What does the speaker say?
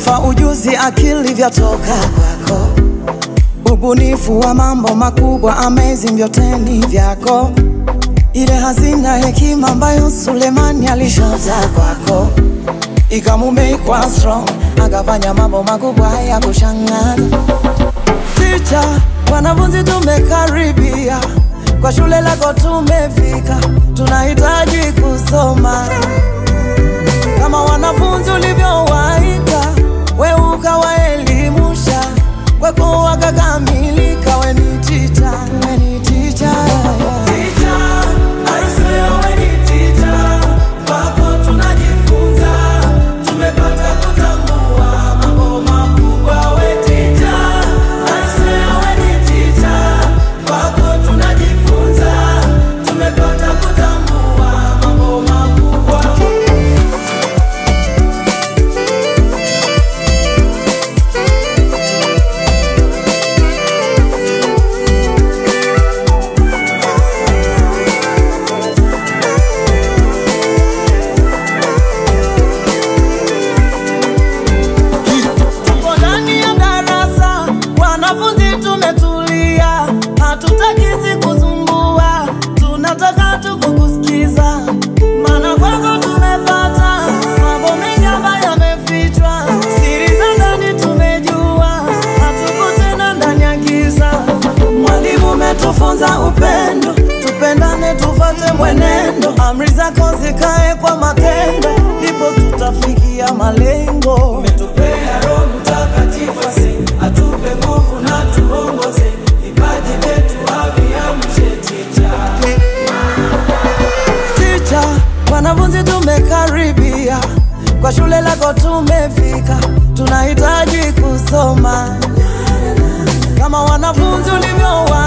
Maarifa, ujuzi, akili vyatoka kwako. Ubunifu wa mambo makubwa, amazing, vyote ni vyako. Ile hazina hekima ambayo Sulemani alishota kwako, ikamumekwa strong, akafanya mambo makubwa ya kushangaza. Teacher, wanafunzi tumekaribia, kwa shule lako tumefika, tunahitaji kusoma. Kama wanafunzi ulivyowaita, wewe ukawaelimusha, kwako wakakamilika. We ni teacher, we ni teacher, teacher, I swear we ni teacher. Kwako tunajifunza, tumepata kutambua mambo makubwa. We teacher, I swear we ni teacher. Kwako tunajifunza, tumepata kutambua mambo makubwa. Hatutakisi kusumbua, tunataka tu kukusikiza. Maana kwako tumepata mambo mengi ambayo yamefichwa, siri za ndani tumejua, hatuko tena ndani ya giza. Mwalimu umetufunza upendo, tupendane, tufuate mwenendo, amri zako zikae kwa matendo, ndipo tutafikia malengo. Umetupea Roho Mtakatifu, atupe nguvu na tuongoze, vipaji vyetu haviamshe. Teacher, wanafunzi tumekaribia, kwa shule lako tumefika, tunahitaji kusoma. Kama wanafunzi ulivyowa